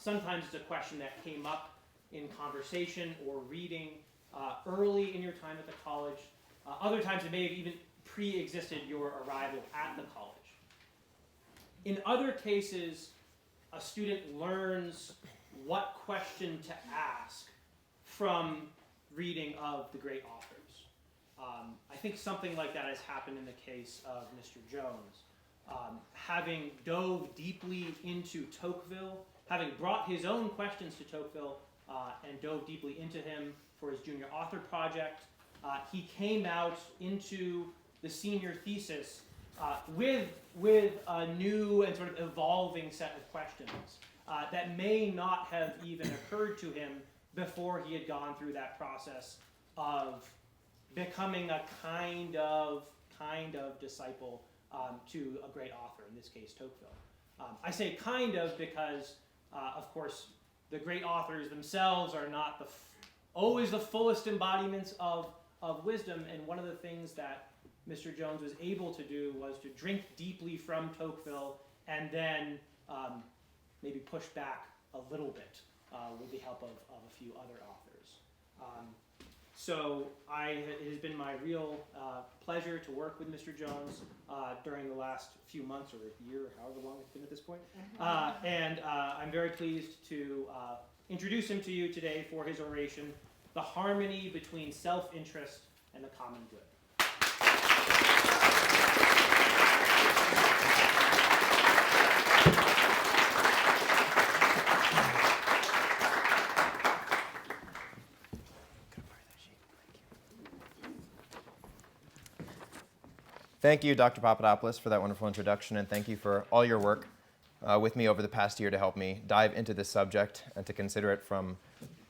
sometimes it's a question that came up in conversation or reading early in your time at the college. Other times it may have even pre-existed your arrival at the college. In other cases, a student learns what question to ask from reading of the great authors. I think something like that has happened in the case of Mr. Jones. Having dove deeply into Tocqueville, having brought his own questions to Tocqueville and dove deeply into him for his junior author project, he came out into the senior thesis with a new and sort of evolving set of questions that may not have even occurred to him before he had gone through that process of becoming a kind of disciple to a great author, in this case Tocqueville. I say kind of because, of course, the great authors themselves are not always the fullest embodiments of wisdom, and one of the things that Mr. Jones was able to do was to drink deeply from Tocqueville and then maybe push back a little bit with the help of a few other authors. So it has been my real pleasure to work with Mr. Jones during the last few months or a year, however long it's been at this point. And I'm very pleased to introduce him to you today for his oration, The Harmony Between Self-Interest and the Common Good. Thank you, Dr. Papadopoulos, for that wonderful introduction, and thank you for all your work with me over the past year to help me dive into this subject and to consider it from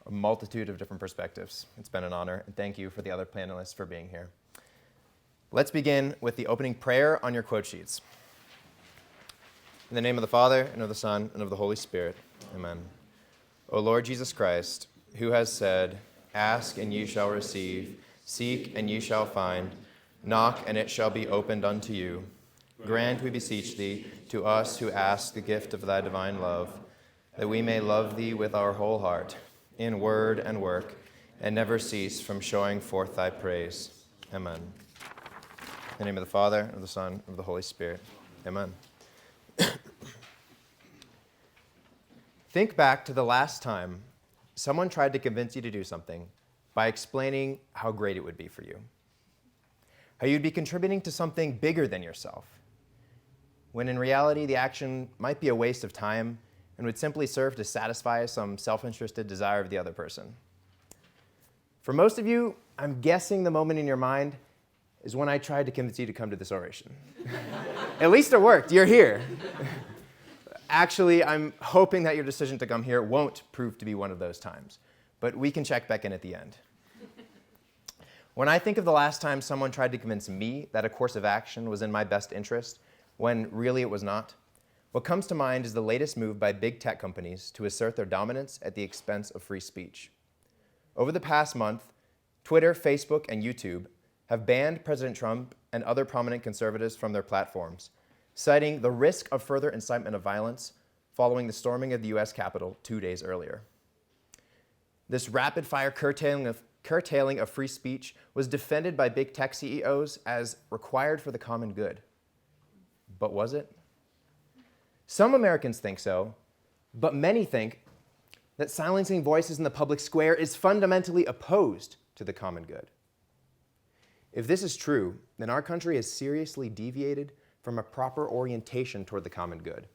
a multitude of different perspectives. It's been an honor, and thank you for the other panelists for being here. Let's begin with the opening prayer on your quote sheets. In the name of the Father, and of the Son, and of the Holy Spirit, amen. O Lord Jesus Christ, who has said, "Ask, and ye shall receive, seek, and ye shall find, knock, and it shall be opened unto you. Grant, we beseech thee, to us who ask the gift of thy divine love, that we may love thee with our whole heart, in word and work, and never cease from showing forth thy praise. Amen." In the name of the Father, and of the Son, and of the Holy Spirit. Amen. Think back to the last time someone tried to convince you to do something by explaining how great it would be for you. How you'd be contributing to something bigger than yourself, when in reality the action might be a waste of time and would simply serve to satisfy some self-interested desire of the other person. For most of you, I'm guessing the moment in your mind is when I tried to convince you to come to this oration. At least it worked. You're here. Actually, I'm hoping that your decision to come here won't prove to be one of those times, but we can check back in at the end. When I think of the last time someone tried to convince me that a course of action was in my best interest, when really it was not, what comes to mind is the latest move by big tech companies to assert their dominance at the expense of free speech. Over the past month, Twitter, Facebook, and YouTube have banned President Trump and other prominent conservatives from their platforms, citing the risk of further incitement of violence following the storming of the U.S. Capitol 2 days earlier. This rapid-fire curtailing of free speech was defended by big tech CEOs as required for the common good. But was it? Some Americans think so, but many think that silencing voices in the public square is fundamentally opposed to the common good. If this is true, then our country has seriously deviated from a proper orientation toward the common good.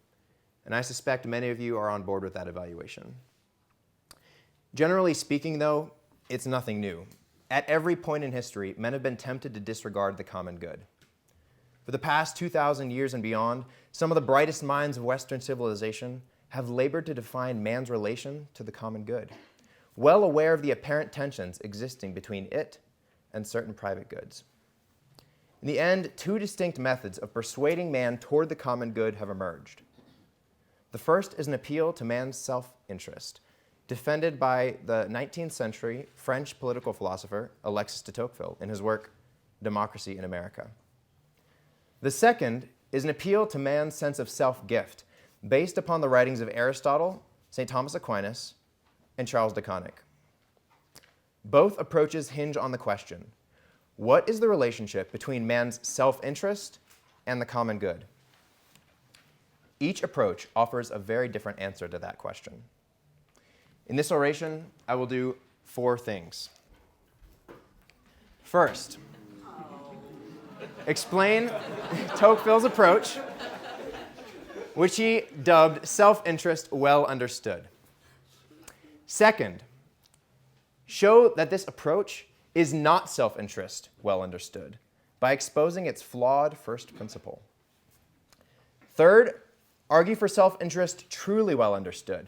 And I suspect many of you are on board with that evaluation. Generally speaking, though, it's nothing new. At every point in history, men have been tempted to disregard the common good. For the past 2,000 years and beyond, some of the brightest minds of Western civilization have labored to define man's relation to the common good, well aware of the apparent tensions existing between it and certain private goods. In the end, two distinct methods of persuading man toward the common good have emerged. The first is an appeal to man's self-interest, defended by the 19th century French political philosopher Alexis de Tocqueville in his work, Democracy in America. The second is an appeal to man's sense of self-gift, based upon the writings of Aristotle, St. Thomas Aquinas, and Charles De Koninck. Both approaches hinge on the question, what is the relationship between man's self-interest and the common good? Each approach offers a very different answer to that question. In this oration, I will do 4 things. First, explain Tocqueville's approach, which he dubbed self-interest well understood. Second, show that this approach is not self-interest well understood by exposing its flawed first principle. Third, argue for self-interest truly well understood,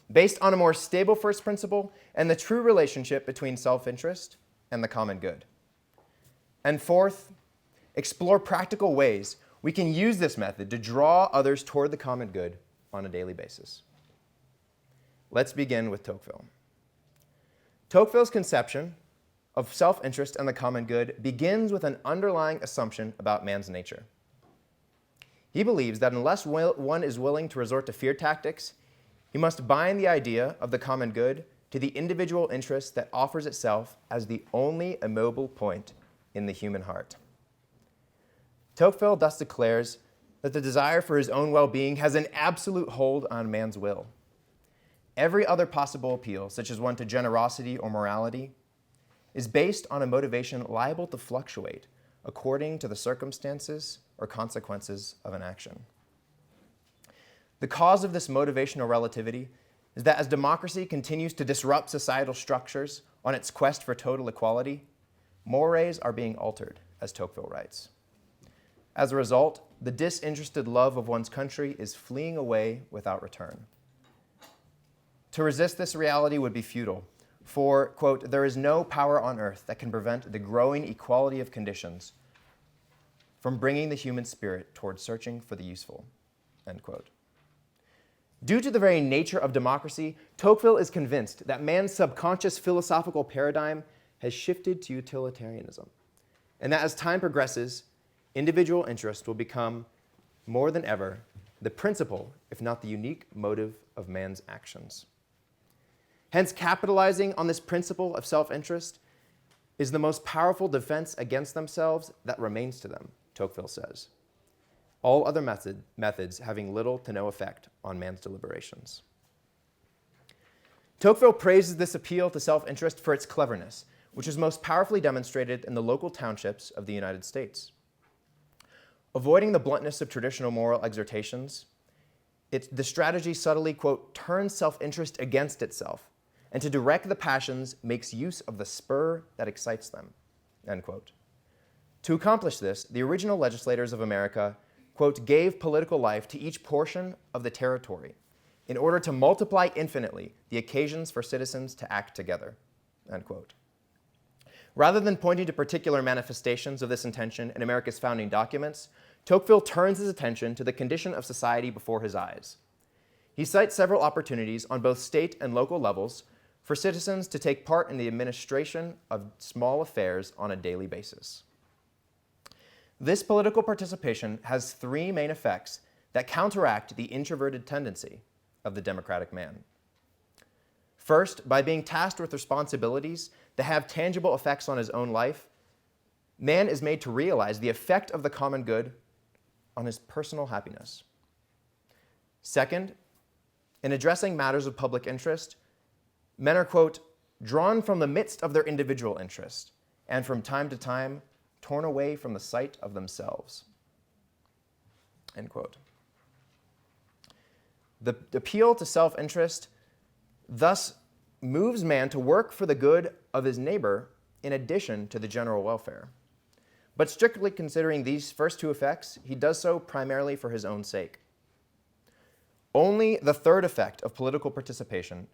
based on a more stable first principle and the true relationship between self-interest and the common good. And fourth, explore practical ways we can use this method to draw others toward the common good on a daily basis. Let's begin with Tocqueville. Tocqueville's conception of self-interest and the common good begins with an underlying assumption about man's nature. He believes that unless one is willing to resort to fear tactics, he must bind the idea of the common good to the individual interest that offers itself as the only immobile point in the human heart. Tocqueville thus declares that the desire for his own well-being has an absolute hold on man's will. Every other possible appeal, such as one to generosity or morality, is based on a motivation liable to fluctuate according to the circumstances or consequences of an action. The cause of this motivational relativity is that as democracy continues to disrupt societal structures on its quest for total equality, mores are being altered, as Tocqueville writes. As a result, the disinterested love of one's country is fleeing away without return. To resist this reality would be futile, for, quote, there is no power on earth that can prevent the growing equality of conditions from bringing the human spirit toward searching for the useful, end quote. Due to the very nature of democracy, Tocqueville is convinced that man's subconscious philosophical paradigm has shifted to utilitarianism, and that as time progresses, individual interest will become, more than ever, the principal, if not the unique motive of man's actions. Hence, capitalizing on this principle of self-interest is the most powerful defense against themselves that remains to them, Tocqueville says. All other methods having little to no effect on man's deliberations. Tocqueville praises this appeal to self-interest for its cleverness, which is most powerfully demonstrated in the local townships of the United States. Avoiding the bluntness of traditional moral exhortations, the strategy subtly, quote, turns self-interest against itself, and to direct the passions makes use of the spur that excites them, end quote. To accomplish this, the original legislators of America, quote, gave political life to each portion of the territory in order to multiply infinitely the occasions for citizens to act together, end quote. Rather than pointing to particular manifestations of this intention in America's founding documents, Tocqueville turns his attention to the condition of society before his eyes. He cites several opportunities on both state and local levels for citizens to take part in the administration of small affairs on a daily basis. This political participation has 3 main effects that counteract the introverted tendency of the democratic man. First, by being tasked with responsibilities that have tangible effects on his own life, man is made to realize the effect of the common good on his personal happiness. Second, in addressing matters of public interest, men are, quote, drawn from the midst of their individual interest, and from time to time, torn away from the sight of themselves, end quote. The appeal to self-interest thus moves man to work for the good of his neighbor in addition to the general welfare. But strictly considering these first 2 effects, he does so primarily for his own sake. Only the third effect of political participation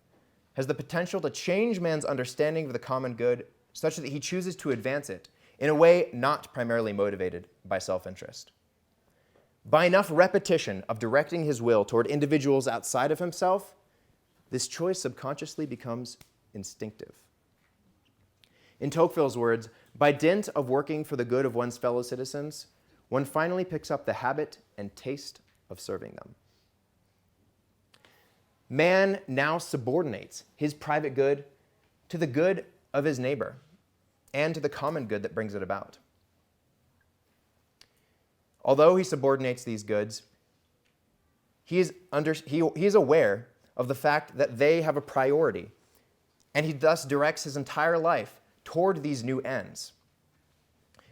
has the potential to change man's understanding of the common good such that he chooses to advance it in a way not primarily motivated by self-interest. By enough repetition of directing his will toward individuals outside of himself, this choice subconsciously becomes instinctive. In Tocqueville's words, by dint of working for the good of one's fellow citizens, one finally picks up the habit and taste of serving them. man now subordinates his private good to the good of his neighbor and to the common good that brings it about. Although he subordinates these goods, he is aware of the fact that they have a priority, and he thus directs his entire life toward these new ends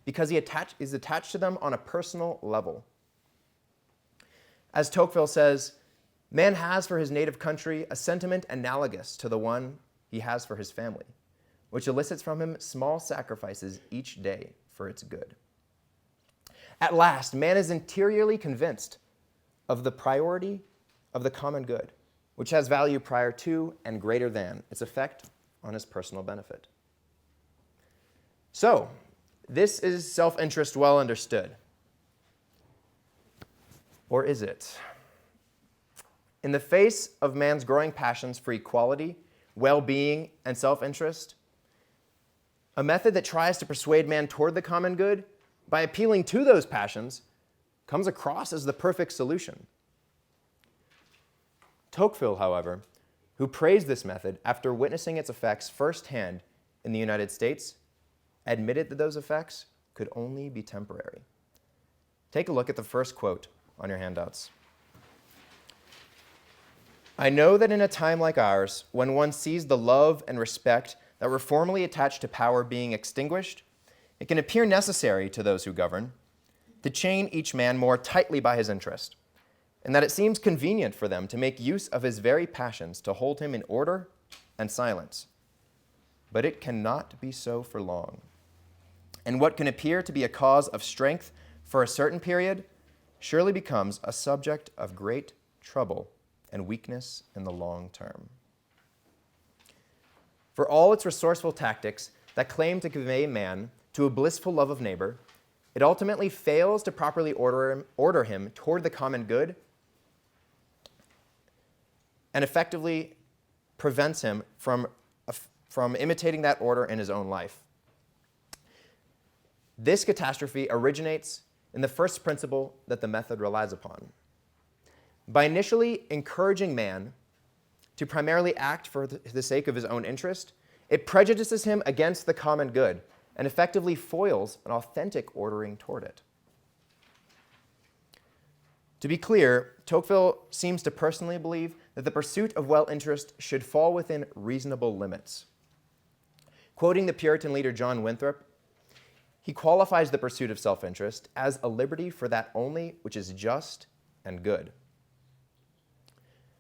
because he is attached to them on a personal level. As Tocqueville says, man has for his native country a sentiment analogous to the one he has for his family, which elicits from him small sacrifices each day for its good. At last, man is interiorly convinced of the priority of the common good, which has value prior to and greater than its effect on his personal benefit. So, this is self-interest well understood. Or is it? In the face of man's growing passions for equality, well-being, and self-interest, a method that tries to persuade man toward the common good by appealing to those passions comes across as the perfect solution. Tocqueville, however, who praised this method after witnessing its effects firsthand in the United States, admitted that those effects could only be temporary. Take a look at the first quote on your handouts. "I know that in a time like ours, when one sees the love and respect that were formerly attached to power being extinguished, it can appear necessary to those who govern to chain each man more tightly by his interest, and that it seems convenient for them to make use of his very passions to hold him in order and silence. But it cannot be so for long. And what can appear to be a cause of strength for a certain period surely becomes a subject of great trouble and weakness in the long term." For all its resourceful tactics that claim to convey man to a blissful love of neighbor, it ultimately fails to properly order him toward the common good and effectively prevents him from imitating that order in his own life. This catastrophe originates in the first principle that the method relies upon. By initially encouraging man to primarily act for the sake of his own interest, it prejudices him against the common good and effectively foils an authentic ordering toward it. To be clear, Tocqueville seems to personally believe that the pursuit of well-interest should fall within reasonable limits. Quoting the Puritan leader John Winthrop, he qualifies the pursuit of self-interest as a liberty for that only which is just and good.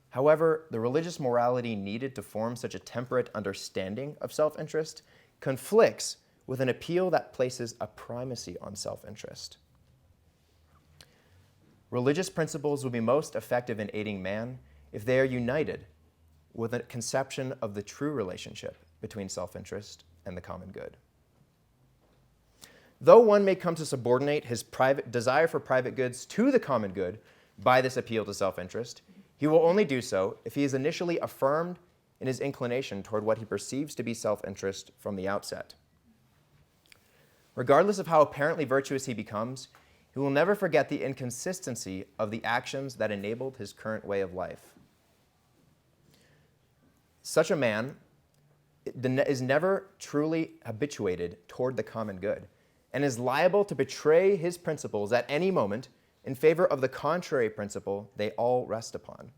However, the religious morality needed to form such a temperate understanding of self-interest conflicts with an appeal that places a primacy on self-interest. Religious principles will be most effective in aiding man if they are united with a conception of the true relationship between self-interest and the common good. Though one may come to subordinate his desire for private goods to the common good by this appeal to self-interest, he will only do so if he is initially affirmed in his inclination toward what he perceives to be self-interest from the outset. Regardless of how apparently virtuous he becomes, he will never forget the inconsistency of the actions that enabled his current way of life. Such a man is never truly habituated toward the common good and is liable to betray his principles at any moment in favor of the contrary principle they all rest upon.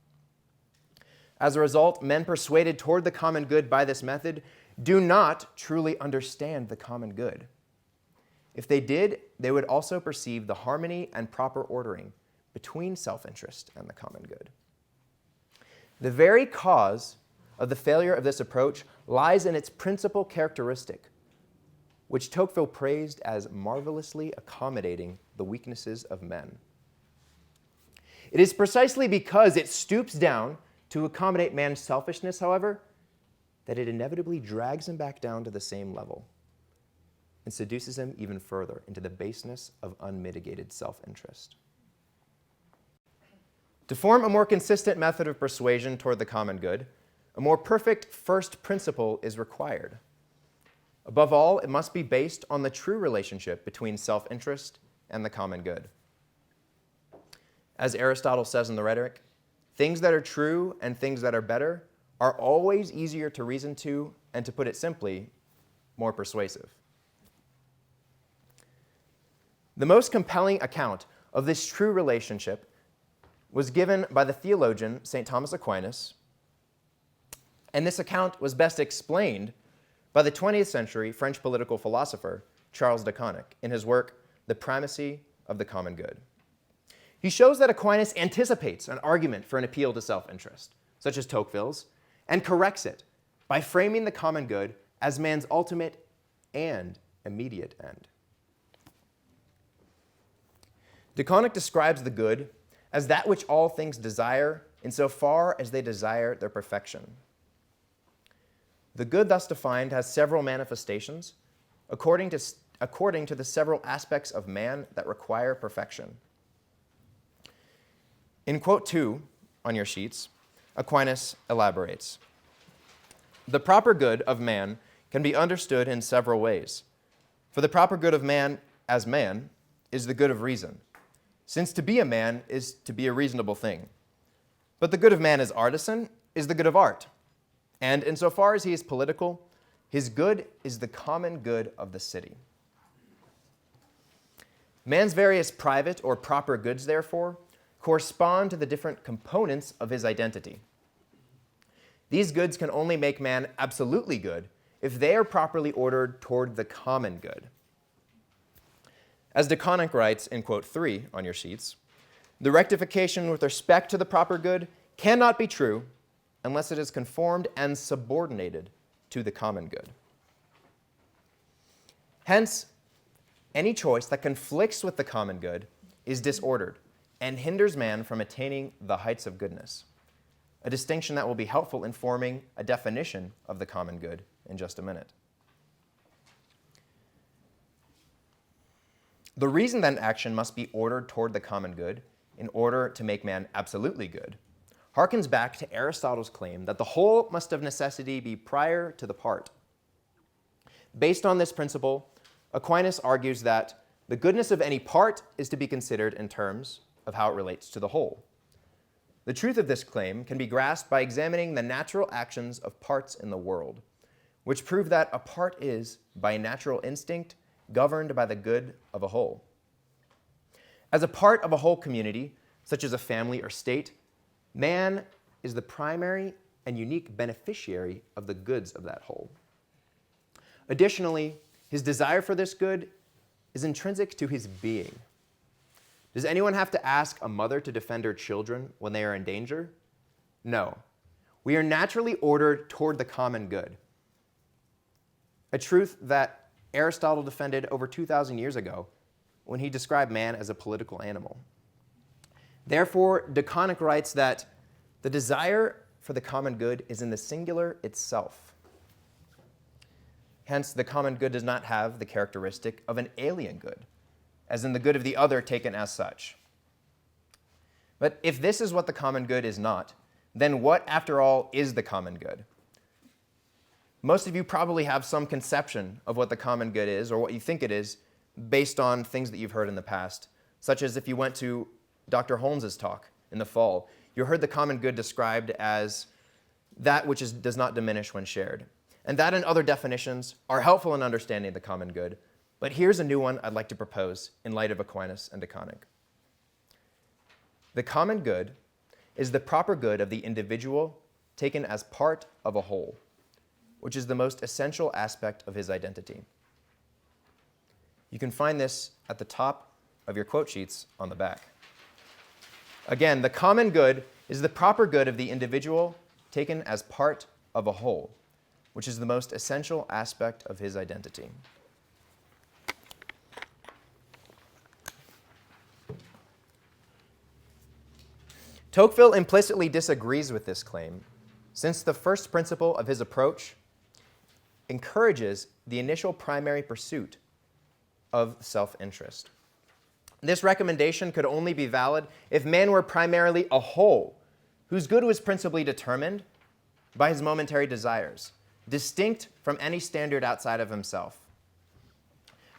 As a result, men persuaded toward the common good by this method do not truly understand the common good. If they did, they would also perceive the harmony and proper ordering between self-interest and the common good. The very cause of the failure of this approach lies in its principal characteristic, which Tocqueville praised as marvelously accommodating the weaknesses of men. It is precisely because it stoops down to accommodate man's selfishness, however, that it inevitably drags him back down to the same level and seduces him even further into the baseness of unmitigated self-interest. To form a more consistent method of persuasion toward the common good, a more perfect first principle is required. Above all, it must be based on the true relationship between self-interest and the common good. As Aristotle says in the Rhetoric, things that are true and things that are better are always easier to reason to, and to put it simply, more persuasive. The most compelling account of this true relationship was given by the theologian St. Thomas Aquinas, and this account was best explained by the 20th century French political philosopher Charles De Koninck in his work, The Primacy of the Common Good. He shows that Aquinas anticipates an argument for an appeal to self-interest, such as Tocqueville's, and corrects it by framing the common good as man's ultimate and immediate end. De Koninck describes the good as that which all things desire insofar as they desire their perfection. The good thus defined has several manifestations according to the several aspects of man that require perfection. In quote 2 on your sheets, Aquinas elaborates. The proper good of man can be understood in several ways. For the proper good of man as man is the good of reason, since to be a man is to be a reasonable thing. But the good of man as artisan is the good of art. And insofar as he is political, his good is the common good of the city. Man's various private or proper goods, therefore, correspond to the different components of his identity. These goods can only make man absolutely good if they are properly ordered toward the common good. As De Koninck writes in quote 3 on your sheets, the rectification with respect to the proper good cannot be true unless it is conformed and subordinated to the common good. Hence, any choice that conflicts with the common good is disordered and hinders man from attaining the heights of goodness, a distinction that will be helpful in forming a definition of the common good in just a minute. The reason that action must be ordered toward the common good in order to make man absolutely good harkens back to Aristotle's claim that the whole must of necessity be prior to the part. Based on this principle, Aquinas argues that the goodness of any part is to be considered in terms of how it relates to the whole. The truth of this claim can be grasped by examining the natural actions of parts in the world, which prove that a part is, by natural instinct, governed by the good of a whole. As a part of a whole community, such as a family or state, man is the primary and unique beneficiary of the goods of that whole. Additionally, his desire for this good is intrinsic to his being. Does anyone have to ask a mother to defend her children when they are in danger? No. We are naturally ordered toward the common good, a truth that Aristotle defended over 2,000 years ago when he described man as a political animal. Therefore, De Koninck writes that the desire for the common good is in the singular itself. Hence, the common good does not have the characteristic of an alien good, as in the good of the other taken as such. But if this is what the common good is not, then what, after all, is the common good? Most of you probably have some conception of what the common good is, or what you think it is, based on things that you've heard in the past, such as if you went to Dr. Holmes's talk in the fall, you heard the common good described as that which does not diminish when shared. And that and other definitions are helpful in understanding the common good, but here's a new one I'd like to propose in light of Aquinas and De Koninck. The common good is the proper good of the individual taken as part of a whole, which is the most essential aspect of his identity. You can find this at the top of your quote sheets on the back. Again, the common good is the proper good of the individual taken as part of a whole, which is the most essential aspect of his identity. Tocqueville implicitly disagrees with this claim, since the first principle of his approach encourages the initial primary pursuit of self-interest. This recommendation could only be valid if man were primarily a whole, whose good was principally determined by his momentary desires, distinct from any standard outside of himself.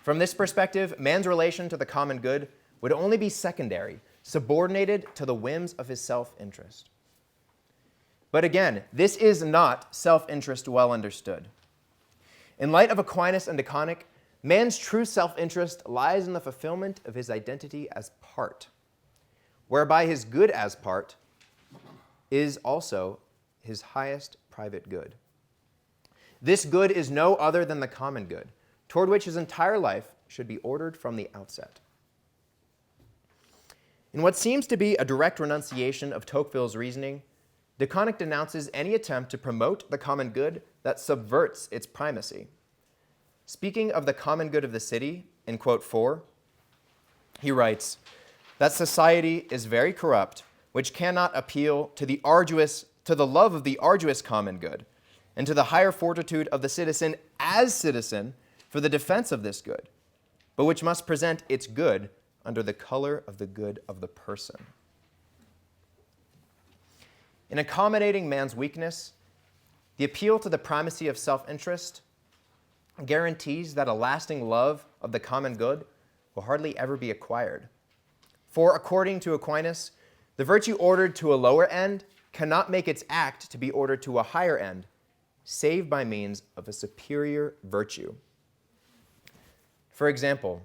From this perspective, man's relation to the common good would only be secondary, subordinated to the whims of his self-interest. But again, this is not self-interest well understood. In light of Aquinas and De Koninck, man's true self-interest lies in the fulfillment of his identity as part, whereby his good as part is also his highest private good. This good is no other than the common good, toward which his entire life should be ordered from the outset. In what seems to be a direct renunciation of Tocqueville's reasoning, De Koninck denounces any attempt to promote the common good that subverts its primacy. Speaking of the common good of the city, in quote 4, he writes, that society is very corrupt, which cannot appeal to the love of the arduous common good, and to the higher fortitude of the citizen as citizen for the defense of this good, but which must present its good under the color of the good of the person. In accommodating man's weakness, the appeal to the primacy of self-interest guarantees that a lasting love of the common good will hardly ever be acquired. For according to Aquinas, the virtue ordered to a lower end cannot make its act to be ordered to a higher end, save by means of a superior virtue. For example,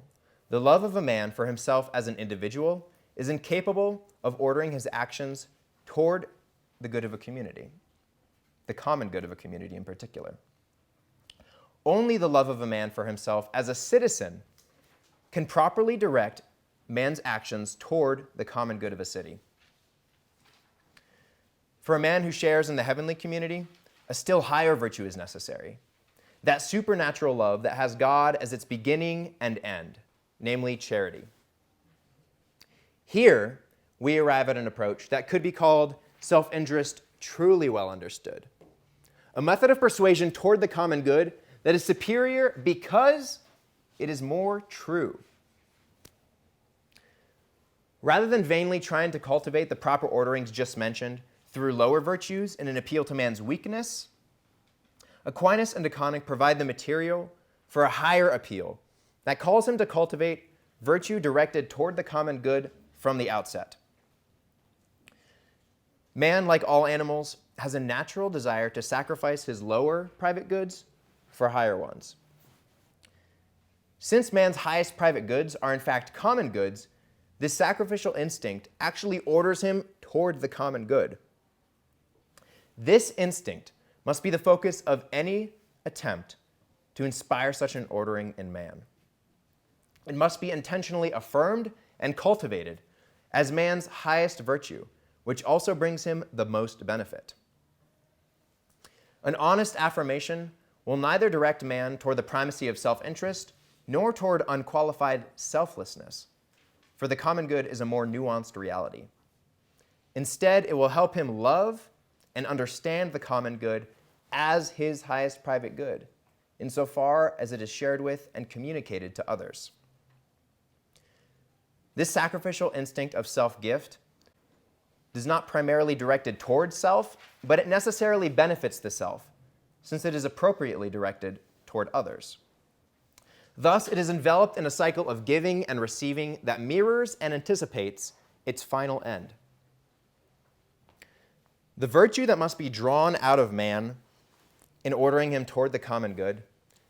the love of a man for himself as an individual is incapable of ordering his actions toward the good of a community, the common good of a community in particular. Only the love of a man for himself as a citizen can properly direct man's actions toward the common good of a city. For a man who shares in the heavenly community, a still higher virtue is necessary, that supernatural love that has God as its beginning and end, namely charity. Here, we arrive at an approach that could be called self-interest truly well understood, a method of persuasion toward the common good that is superior because it is more true. Rather than vainly trying to cultivate the proper orderings just mentioned through lower virtues in an appeal to man's weakness, Aquinas and De Koninck provide the material for a higher appeal that calls him to cultivate virtue directed toward the common good from the outset. Man, like all animals, has a natural desire to sacrifice his lower private goods for higher ones. Since man's highest private goods are in fact common goods, this sacrificial instinct actually orders him toward the common good. This instinct must be the focus of any attempt to inspire such an ordering in man. It must be intentionally affirmed and cultivated as man's highest virtue, which also brings him the most benefit. An honest affirmation will neither direct man toward the primacy of self-interest nor toward unqualified selflessness, for the common good is a more nuanced reality. Instead, it will help him love and understand the common good as his highest private good, insofar as it is shared with and communicated to others. This sacrificial instinct of self-gift is not primarily directed toward self, but it necessarily benefits the self, since it is appropriately directed toward others. Thus, it is enveloped in a cycle of giving and receiving that mirrors and anticipates its final end. The virtue that must be drawn out of man in ordering him toward the common good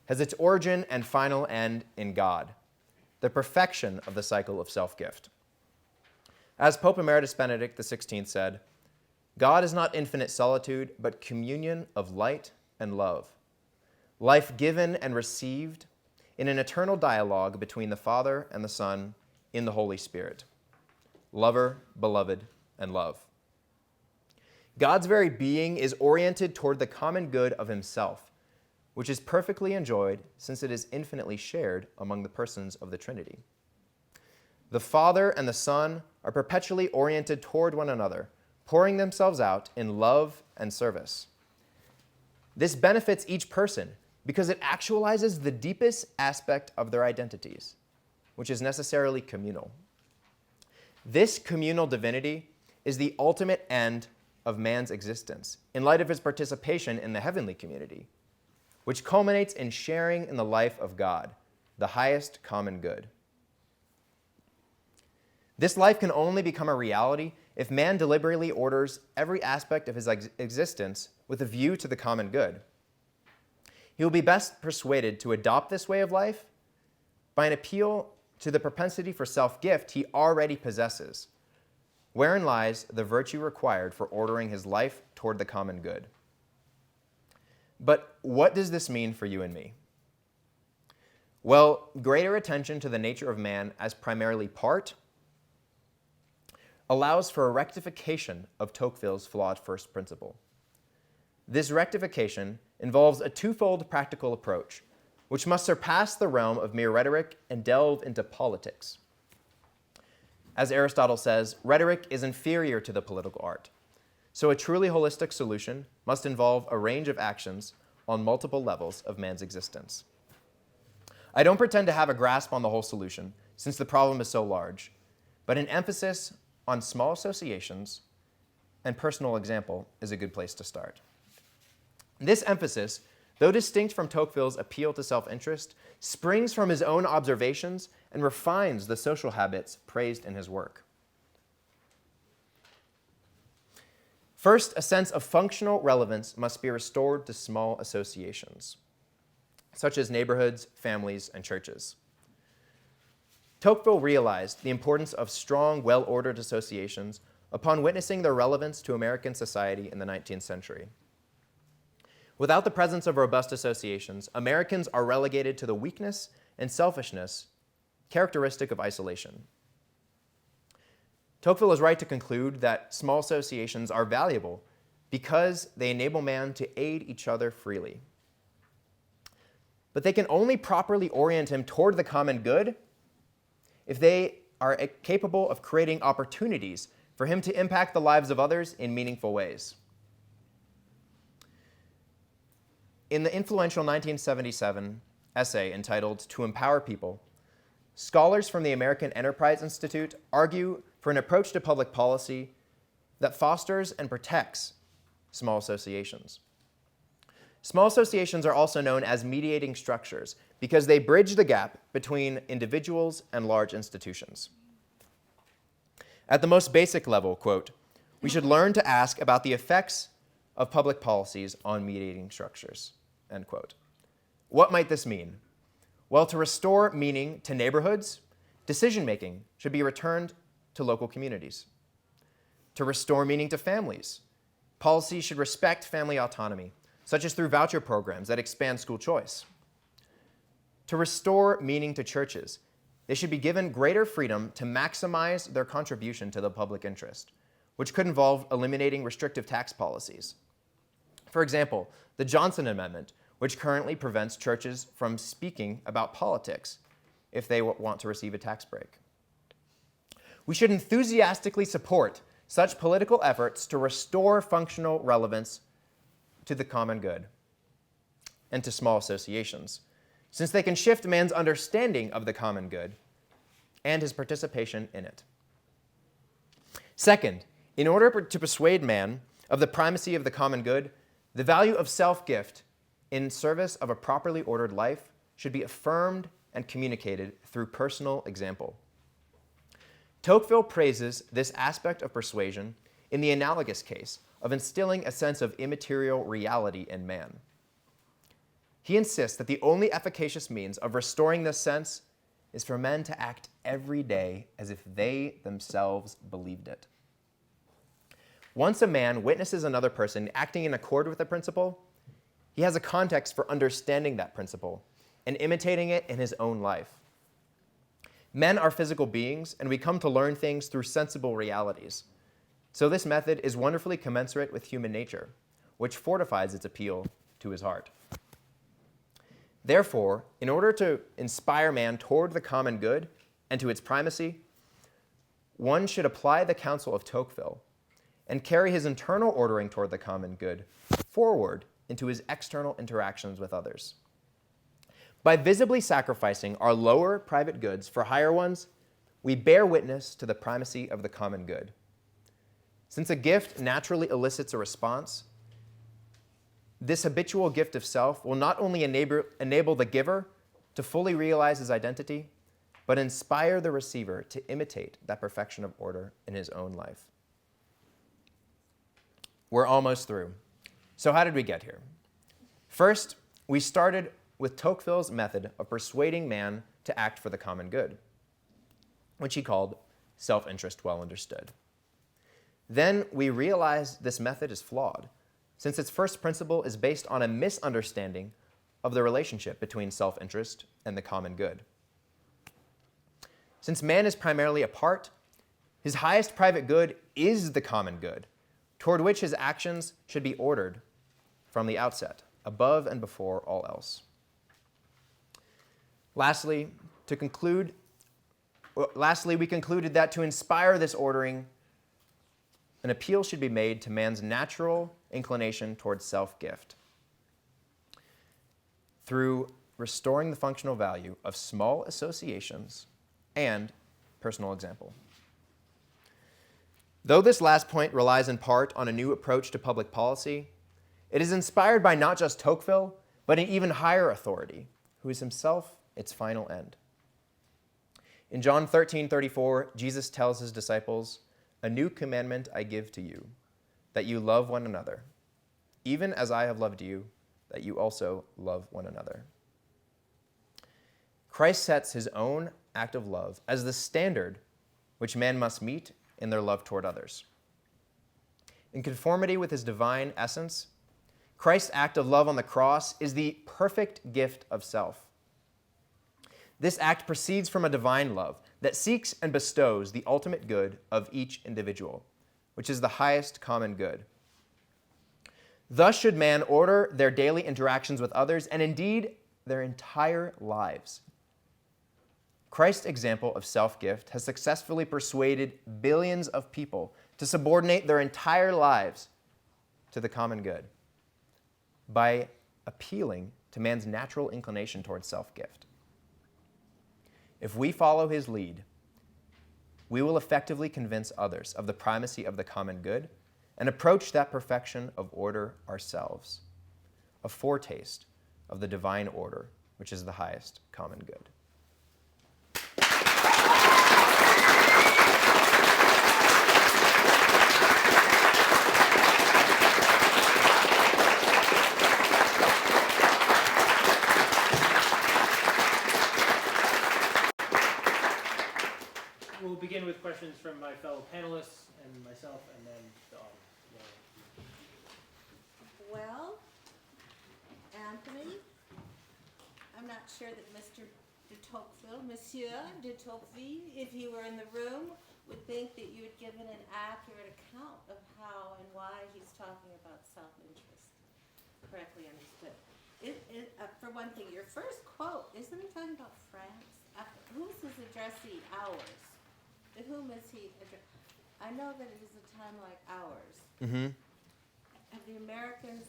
has its origin and final end in God, the perfection of the cycle of self-gift. As Pope Emeritus Benedict XVI said, God is not infinite solitude, but communion of light and love, life given and received in an eternal dialogue between the Father and the Son in the Holy Spirit, lover, beloved, and love. God's very being is oriented toward the common good of himself, which is perfectly enjoyed since it is infinitely shared among the persons of the Trinity. The Father and the Son are perpetually oriented toward one another, pouring themselves out in love and service. This benefits each person because it actualizes the deepest aspect of their identities, which is necessarily communal. This communal divinity is the ultimate end of man's existence in light of his participation in the heavenly community, which culminates in sharing in the life of God, the highest common good. This life can only become a reality if man deliberately orders every aspect of his existence with a view to the common good. He will be best persuaded to adopt this way of life by an appeal to the propensity for self-gift he already possesses, wherein lies the virtue required for ordering his life toward the common good. But what does this mean for you and me? Well, greater attention to the nature of man as primarily part allows for a rectification of Tocqueville's flawed first principle. This rectification involves a twofold practical approach, which must surpass the realm of mere rhetoric and delve into politics. As Aristotle says, rhetoric is inferior to the political art, so a truly holistic solution must involve a range of actions on multiple levels of man's existence. I don't pretend to have a grasp on the whole solution, since the problem is so large, but an emphasis on small associations and personal example is a good place to start. This emphasis, though distinct from Tocqueville's appeal to self-interest, springs from his own observations and refines the social habits praised in his work. First, a sense of functional relevance must be restored to small associations, such as neighborhoods, families, and churches. Tocqueville realized the importance of strong, well-ordered associations upon witnessing their relevance to American society in the 19th century. Without the presence of robust associations, Americans are relegated to the weakness and selfishness characteristic of isolation. Tocqueville is right to conclude that small associations are valuable because they enable man to aid each other freely. But they can only properly orient him toward the common good if they are capable of creating opportunities for him to impact the lives of others in meaningful ways. In the influential 1977 essay entitled "To Empower People," scholars from the American Enterprise Institute argue for an approach to public policy that fosters and protects small associations. Small associations are also known as mediating structures because they bridge the gap between individuals and large institutions. At the most basic level, quote, "We should learn to ask about the effects of public policies on mediating structures," end quote. What might this mean? Well, to restore meaning to neighborhoods, decision-making should be returned to local communities. To restore meaning to families, policies should respect family autonomy, such as through voucher programs that expand school choice. To restore meaning to churches, they should be given greater freedom to maximize their contribution to the public interest, which could involve eliminating restrictive tax policies. For example, the Johnson Amendment, which currently prevents churches from speaking about politics if they want to receive a tax break. We should enthusiastically support such political efforts to restore functional relevance to the common good and to small associations, since they can shift man's understanding of the common good and his participation in it. Second, in order to persuade man of the primacy of the common good, the value of self-gift in service of a properly ordered life should be affirmed and communicated through personal example. Tocqueville praises this aspect of persuasion in the analogous case of instilling a sense of immaterial reality in man. He insists that the only efficacious means of restoring this sense is for men to act every day as if they themselves believed it. Once a man witnesses another person acting in accord with a principle, he has a context for understanding that principle and imitating it in his own life. Men are physical beings, and we come to learn things through sensible realities. So this method is wonderfully commensurate with human nature, which fortifies its appeal to his heart. Therefore, in order to inspire man toward the common good and to its primacy, one should apply the counsel of Tocqueville and carry his internal ordering toward the common good forward into his external interactions with others. By visibly sacrificing our lower private goods for higher ones, we bear witness to the primacy of the common good. Since a gift naturally elicits a response, this habitual gift of self will not only enable the giver to fully realize his identity, but inspire the receiver to imitate that perfection of order in his own life. we're almost through. So how did we get here? First, we started with Tocqueville's method of persuading man to act for the common good, which he called self-interest well understood. Then we realized this method is flawed, since its first principle is based on a misunderstanding of the relationship between self-interest and the common good. Since man is primarily a part, his highest private good is the common good, toward which his actions should be ordered from the outset, above and before all else. Lastly, we concluded that to inspire this ordering, an appeal should be made to man's natural inclination towards self-gift through restoring the functional value of small associations and personal example. Though this last point relies in part on a new approach to public policy, it is inspired by not just Tocqueville, but an even higher authority, who is himself its final end. In John 13:34, Jesus tells his disciples, "A new commandment I give to you, that you love one another, even as I have loved you, that you also love one another." Christ sets his own act of love as the standard which men must meet in their love toward others. In conformity with his divine essence, Christ's act of love on the cross is the perfect gift of self. This act proceeds from a divine love that seeks and bestows the ultimate good of each individual, which is the highest common good. Thus should man order their daily interactions with others, and indeed their entire lives. Christ's example of self-gift has successfully persuaded billions of people to subordinate their entire lives to the common good by appealing to man's natural inclination towards self-gift. If we follow his lead, we will effectively convince others of the primacy of the common good and approach that perfection of order ourselves, a foretaste of the divine order, which is the highest common good. We'll begin with questions from my fellow panelists and myself, and then the audience. Well, Anthony, I'm not sure that Monsieur de Tocqueville, if he were in the room, would think that you had given an accurate account of how and why he's talking about self-interest, correctly understood. For one thing, your first quote, isn't he talking about France? Who's his addressee? Ours. To whom is he addressed? I know that it is a time like ours. Mm-hmm. Are the Americans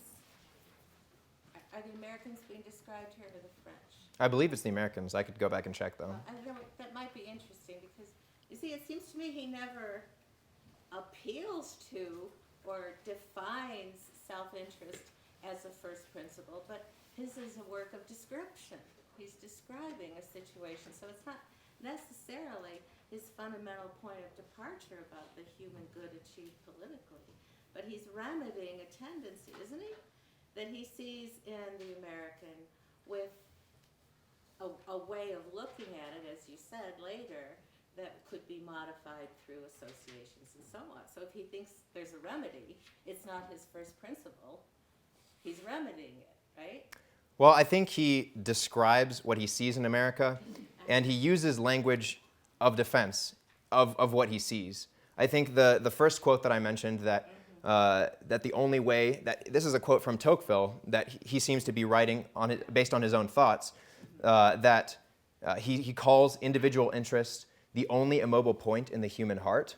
being described here, or the French? I believe it's the Americans. I could go back and check, though. I know that might be interesting because, you see, it seems to me he never appeals to or defines self-interest as a first principle, but his is a work of description. He's describing a situation, so it's not necessarily his fundamental point of departure about the human good achieved politically, but he's remedying a tendency, isn't he, that he sees in the American with a way of looking at it, as you said later, that could be modified through associations and so on. So if he thinks there's a remedy, it's not his first principle. He's remedying it, right? Well, I think he describes what he sees in America, and he uses language of defense of what he sees. I think the first quote that I mentioned, that the only way, that this is a quote from Tocqueville, that he seems to be writing based on his own thoughts, that he calls individual interest the only immobile point in the human heart.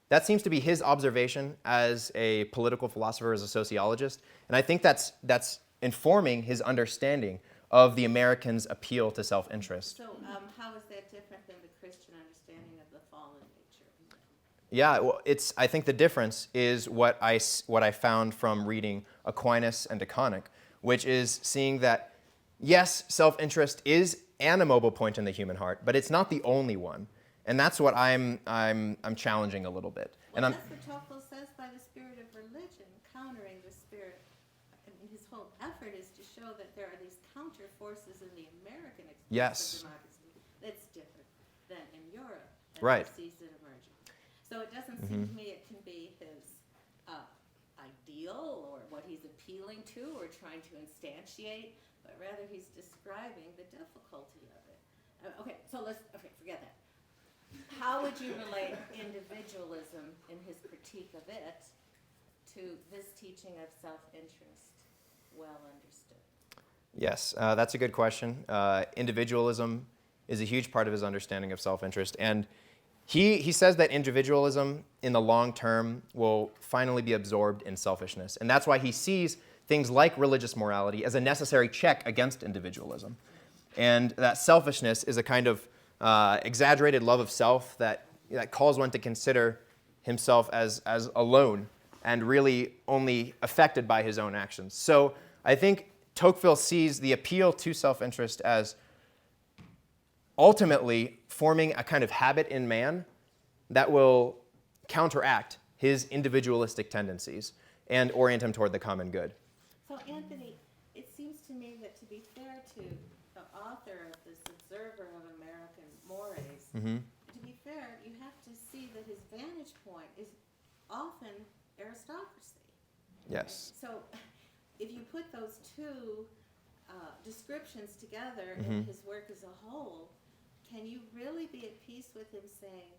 That seems to be his observation as a political philosopher, as a sociologist, and I think that's informing his understanding of the Americans' appeal to self-interest. So how is that different than the Christian understanding of the fallen nature? Yeah, well, I think the difference is what I found from reading Aquinas and De Koninck, which is seeing that, yes, self-interest is an immobile point in the human heart, but it's not the only one. And that's what I'm challenging a little bit. Well, that's what Tocqueville says by the spirit of religion. effort is to show that there are these counter forces in the American experience Yes. of democracy that's different than in Europe, and Right. he sees it emerging. So it doesn't seem to me it can be his ideal or what he's appealing to or trying to instantiate, but rather he's describing the difficulty of it. Forget that. How would you relate individualism in his critique of it to this teaching of self-interest, well understood? Yes, that's a good question. Individualism is a huge part of his understanding of self-interest. And he says that individualism in the long term will finally be absorbed in selfishness. And that's why he sees things like religious morality as a necessary check against individualism. And that selfishness is a kind of exaggerated love of self that calls one to consider himself as alone and really only affected by his own actions. So I think Tocqueville sees the appeal to self-interest as ultimately forming a kind of habit in man that will counteract his individualistic tendencies and orient him toward the common good. So, Anthony, it seems to me that to be fair to the author of this observer of American mores, to be fair, you have to see that his vantage point is often aristocracy. Yes. So, if you put those two descriptions together in his work as a whole, can you really be at peace with him saying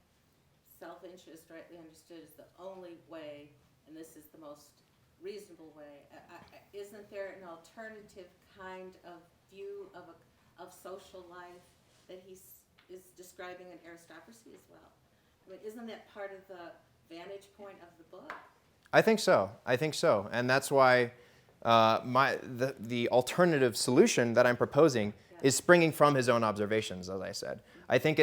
self-interest, rightly understood, is the only way, and this is the most reasonable way? Isn't there an alternative kind of view of social life that he is describing in aristocracy as well? I mean, isn't that part of the vantage point of the book? I think so. And that's why the alternative solution that I'm proposing is springing from his own observations, as I said. I think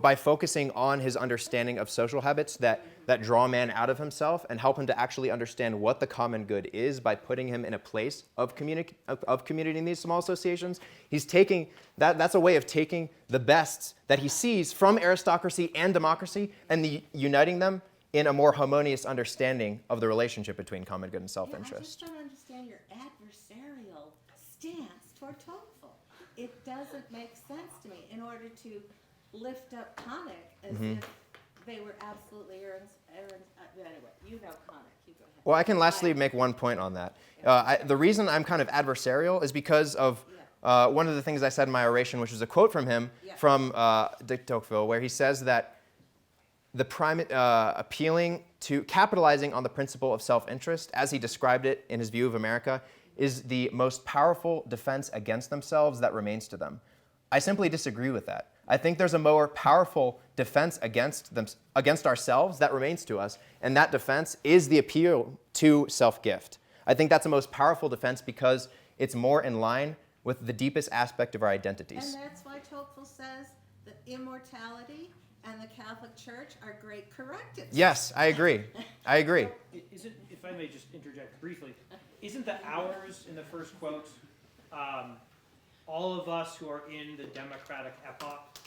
by focusing on his understanding of social habits that draw man out of himself and help him to actually understand what the common good is by putting him in a place of community in these small associations, he's taking that's a way of taking the best that he sees from aristocracy and democracy and uniting them in a more harmonious understanding of the relationship between common good and self-interest. I just don't understand your adversarial stance toward Tocqueville. It doesn't make sense to me in order to lift up Koninck as if they were absolutely anyway, you know Koninck, you go ahead. Well, I can lastly make one point on that. The reason I'm kind of adversarial is because of one of the things I said in my oration, which was a quote from him, from de Tocqueville, where he says that appealing to capitalizing on the principle of self-interest, as he described it in his view of America, is the most powerful defense against themselves that remains to them. I simply disagree with that. I think there's a more powerful defense against ourselves that remains to us, and that defense is the appeal to self-gift. I think that's the most powerful defense because it's more in line with the deepest aspect of our identities. And that's why Tocqueville says that immortality and the Catholic Church are great correctives. Yes, I agree. Isn't, if I may just interject briefly, isn't the ours in the first quote, all of us who are in the democratic epoch,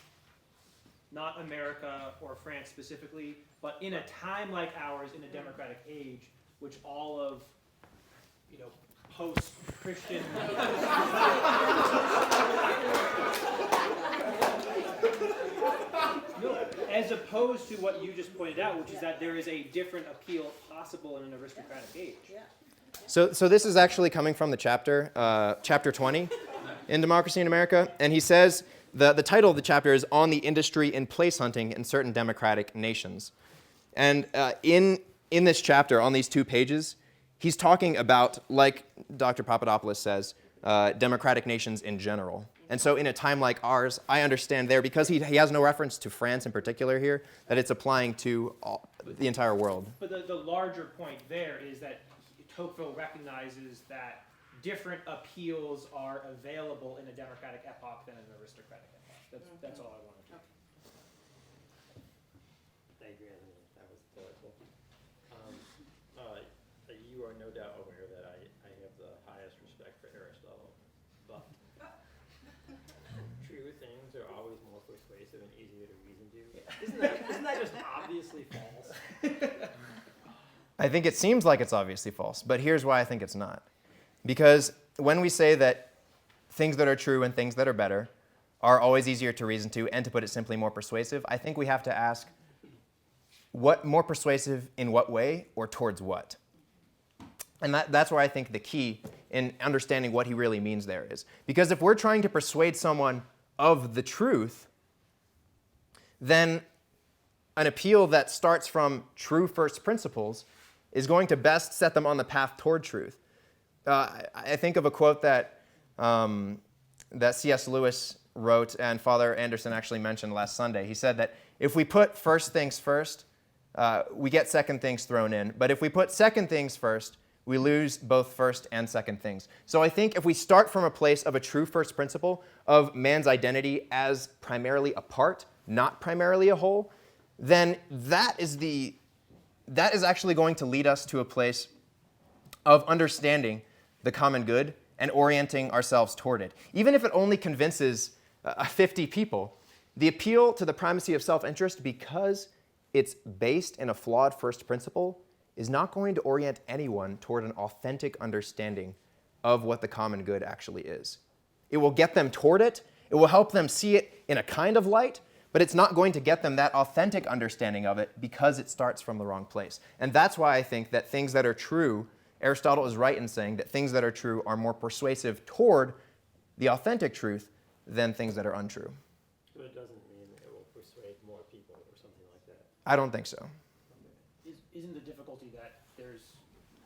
not America or France specifically, but in a time like ours, in a democratic age, which all of, post-Christian... No, as opposed to what you just pointed out, which is that there is a different appeal possible in an aristocratic age. So this is actually coming from the chapter, chapter 20 in Democracy in America, and he says the title of the chapter is On the Industry in Place Hunting in Certain Democratic Nations. And in this chapter, on these 2 pages, he's talking about, like Dr. Papadopoulos says, democratic nations in general. And so in a time like ours, I understand there, because he has no reference to France in particular here, that it's applying to the entire world. But the larger point there is that Tocqueville recognizes that different appeals are available in a democratic epoch than an aristocratic epoch. That's all I wanted to. Thank you, Anthony. That was delightful. You are no doubt aware that I have the highest respect for Aristotle, but true things are always more persuasive and easier to reason to. Isn't that just obviously false? I think it seems like it's obviously false, but here's why I think it's not. Because when we say that things that are true and things that are better are always easier to reason to, and to put it simply, more persuasive, I think we have to ask, what more persuasive in what way or towards what? And that's where I think the key in understanding what he really means there is. Because if we're trying to persuade someone of the truth, then an appeal that starts from true first principles is going to best set them on the path toward truth. I think of a quote that C.S. Lewis wrote, and Father Anderson actually mentioned last Sunday. He said that if we put first things first, we get second things thrown in. But if we put second things first, we lose both first and second things. So I think if we start from a place of a true first principle of man's identity as primarily a part, not primarily a whole, then that is actually going to lead us to a place of understanding the common good and orienting ourselves toward it. Even if it only convinces 50 people, the appeal to the primacy of self-interest, because it's based in a flawed first principle, is not going to orient anyone toward an authentic understanding of what the common good actually is. It will get them toward it, it will help them see it in a kind of light, but it's not going to get them that authentic understanding of it because it starts from the wrong place. And that's why I think that things that are true, Aristotle is right in saying that things that are true are more persuasive toward the authentic truth than things that are untrue. But it doesn't mean it will persuade more people or something like that. I don't think so. Isn't the difficulty that there's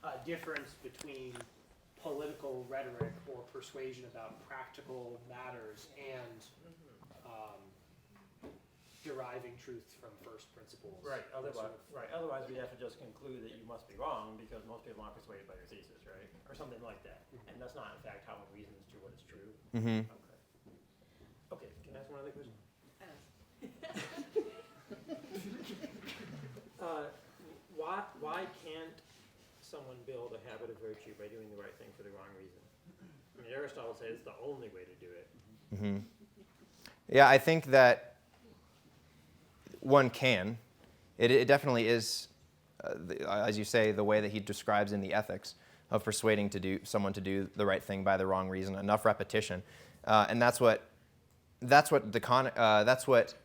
a difference between political rhetoric or persuasion about practical matters and deriving truth from first principles? Right. Otherwise, we'd have to just conclude that you must be wrong because most people aren't persuaded by your thesis, right? Or something like that. And that's not, in fact, how one reasons to what is true. Mm-hmm. Okay. Can I ask one other question? Why can't someone build a habit of virtue by doing the right thing for the wrong reason? I mean, Aristotle says it's the only way to do it. Mm-hmm. Yeah, I think that one can. It definitely is, as you say, the way that he describes in the Ethics of persuading someone to do the right thing by the wrong reason. Enough repetition, and that's what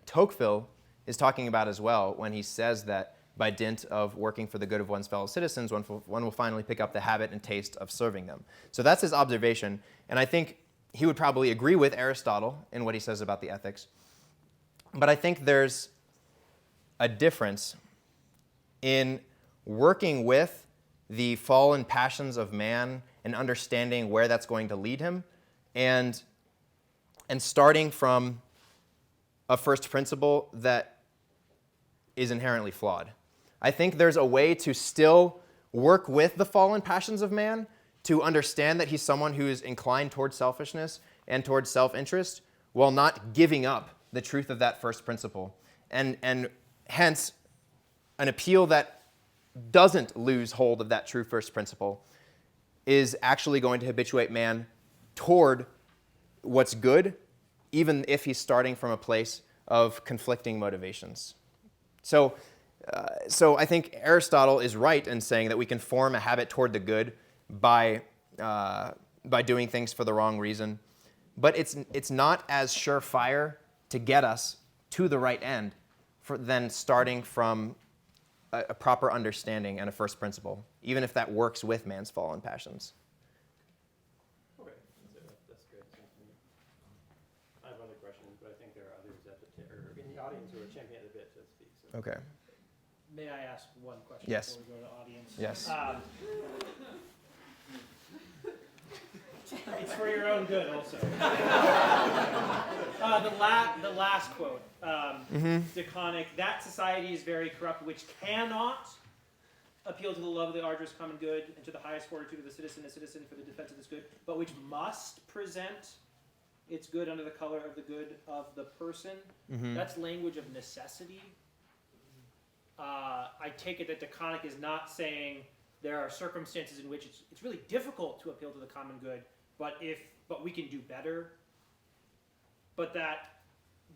Tocqueville is talking about as well when he says that by dint of working for the good of one's fellow citizens, one will finally pick up the habit and taste of serving them. So that's his observation, and I think he would probably agree with Aristotle in what he says about the ethics. But I think there's a difference in working with the fallen passions of man and understanding where that's going to lead him, and starting from a first principle that is inherently flawed. I think there's a way to still work with the fallen passions of man, to understand that he's someone who is inclined towards selfishness and towards self-interest, while not giving up the truth of that first principle. And hence, an appeal that doesn't lose hold of that true first principle is actually going to habituate man toward what's good, even if he's starting from a place of conflicting motivations. So I think Aristotle is right in saying that we can form a habit toward the good by doing things for the wrong reason, but it's not as surefire to get us to the right end than starting from a proper understanding and a first principle, even if that works with man's fallen passions. Okay, that's good. I have other questions, but I think there are others in the audience who are championing at the bit, so to speak. So. Okay. May I ask one question Yes. before we go to the audience? Yes. It's for your own good also. The last quote, De Koninck, that society is very corrupt which cannot appeal to the love of the arduous common good and to the highest fortitude of the citizen for the defense of this good, but which must present its good under the color of the good of the person. Mm-hmm. That's language of necessity. I take it that De Koninck is not saying there are circumstances in which it's really difficult to appeal to the common good, but we can do better. But that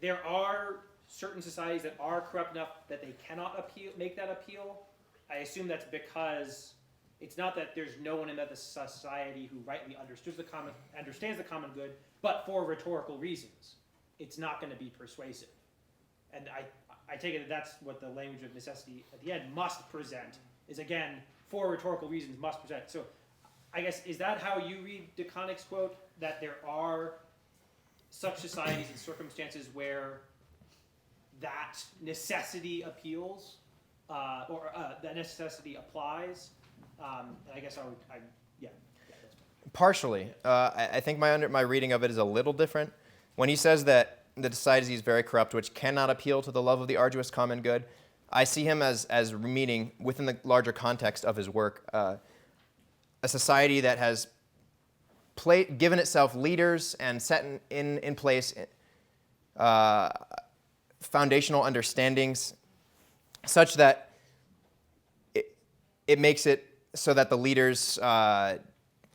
there are certain societies that are corrupt enough that they cannot make that appeal. I assume that's because It's not that there's no one in the society who rightly understands the common good, but for rhetorical reasons, it's not going to be persuasive. And I take it that that's what the language of necessity at the end must present, is again, for rhetorical reasons must present. So I guess, is that how you read De Koninck's quote, that there are such societies and circumstances where that necessity appeals, or that necessity applies? And I guess yeah. Partially. I think my reading of it is a little different. When he says that the society is very corrupt, which cannot appeal to the love of the arduous common good, I see him as meaning, within the larger context of his work, a society that has given itself leaders and set in place foundational understandings such that it makes it so that the leaders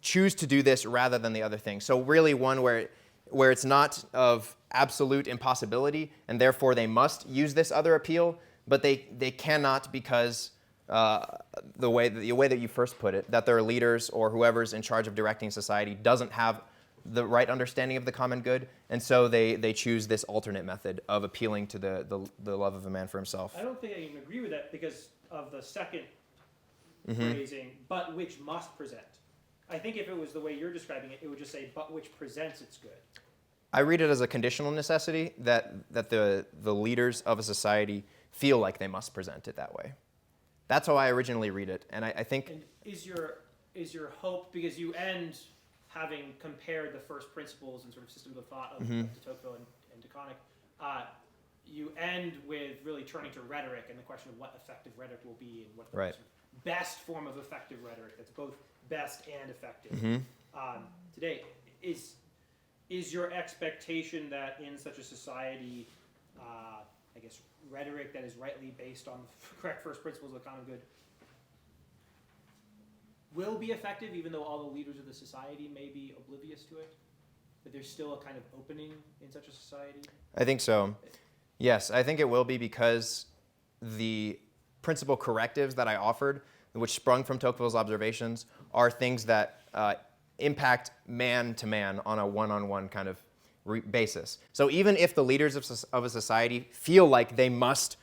choose to do this rather than the other thing. So really one where it's not of absolute impossibility, and therefore they must use this other appeal, but they cannot because the way that you first put it, that their leaders or whoever's in charge of directing society doesn't have the right understanding of the common good, and so they choose this alternate method of appealing to the love of a man for himself. I don't think I even agree with that because of the second phrasing, but which must present. I think if it was the way you're describing it, it would just say, but which presents its good. I read it as a conditional necessity that the leaders of a society feel like they must present it that way. That's how I originally read it, and I think. And is your hope, because you end having compared the first principles and sort of systems of thought of De Tocqueville and De Koninck, you end with really turning to rhetoric and the question of what effective rhetoric will be and what the sort of best form of effective rhetoric that's both best and effective. Today, is your expectation that in such a society, I guess, rhetoric that is rightly based on the correct first principles of the common good will be effective, even though all the leaders of the society may be oblivious to it? That there's still a kind of opening in such a society? I think so. Yes, I think it will be because the principal correctives that I offered, which sprung from Tocqueville's observations, are things that impact man to man on a one-on-one kind of basis. So even if the leaders of a society feel like they must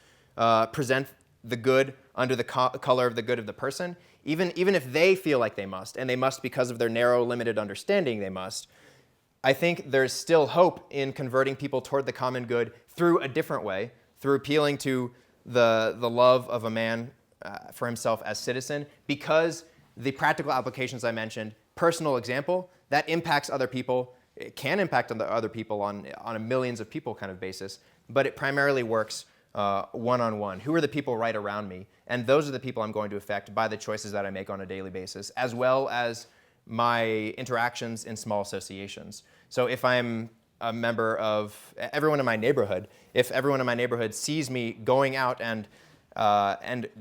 present the good under the color of the good of the person, even if they feel like they must, and they must because of their narrow, limited understanding they must, I think there's still hope in converting people toward the common good through a different way, through appealing to the love of a man for himself as citizen, because the practical applications I mentioned, personal example, that impacts other people. It can impact other people on a millions of people kind of basis, but it primarily works one-on-one. Who are the people right around me? And those are the people I'm going to affect by the choices that I make on a daily basis, as well as my interactions in small associations. So if I'm a member of everyone in my neighborhood, if everyone in my neighborhood sees me going out and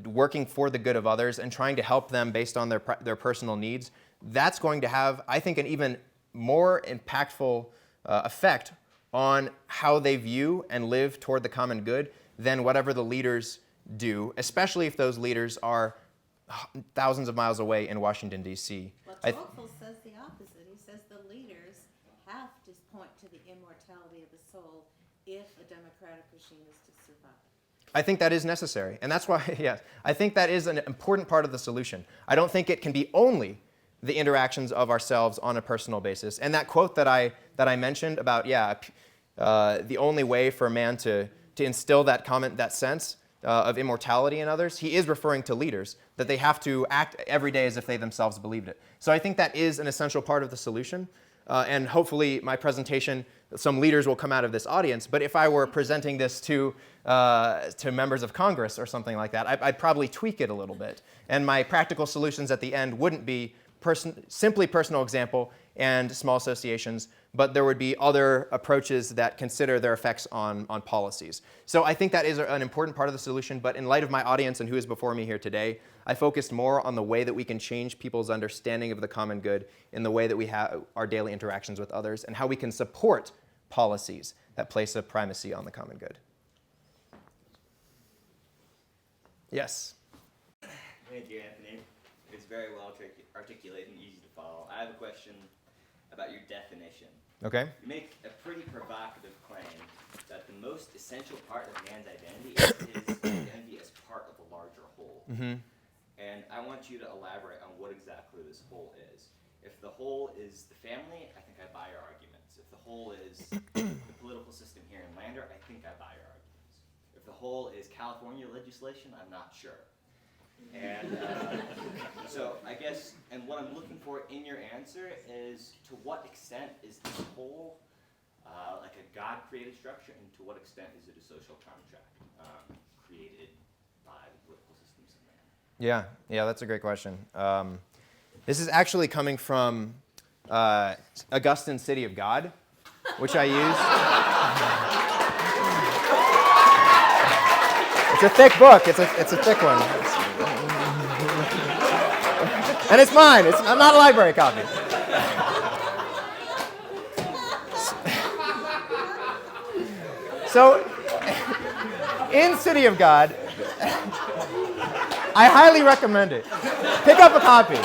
working for the good of others and trying to help them based on their personal needs, that's going to have, I think, an even more impactful effect on how they view and live toward the common good than whatever the leaders do, especially if those leaders are thousands of miles away in Washington, D.C. Well, Tocqueville says the opposite. He says the leaders have to point to the immortality of the soul if a democratic regime is to survive. I think that is necessary. And that's why, yes, I think that is an important part of the solution. I don't think it can be only the interactions of ourselves on a personal basis. And that quote that I mentioned about, the only way for a man to instill that sense of immortality in others, he is referring to leaders, that they have to act every day as if they themselves believed it. So I think that is an essential part of the solution. And hopefully my presentation, some leaders will come out of this audience, but if I were presenting this to members of Congress or something like that, I'd probably tweak it a little bit. And my practical solutions at the end wouldn't be simply personal example and small associations, but there would be other approaches that consider their effects on policies. So I think that is an important part of the solution, but in light of my audience and who is before me here today, I focused more on the way that we can change people's understanding of the common good in the way that we have our daily interactions with others and how we can support policies that place a primacy on the common good. Yes? Thank you, Anthony. It's very well articulated and easy to follow. I have a question about your definition. Okay. You make a pretty provocative claim that the most essential part of man's identity is his identity as part of a larger whole. Mm-hmm. And I want you to elaborate on what exactly this whole is. If the whole is the family, I think I buy your arguments. If the whole is the political system here in Lander, I think I buy your arguments. If the whole is California legislation, I'm not sure. And so I guess, and what I'm looking for in your answer is, to what extent is the whole like a God-created structure, and to what extent is it a social contract created by the political systems of man? Yeah, that's a great question. This is actually coming from Augustine's City of God, which I use. It's a thick book. It's a thick one. And it's mine. I'm not a library copy. So, in City of God, I highly recommend it. Pick up a copy.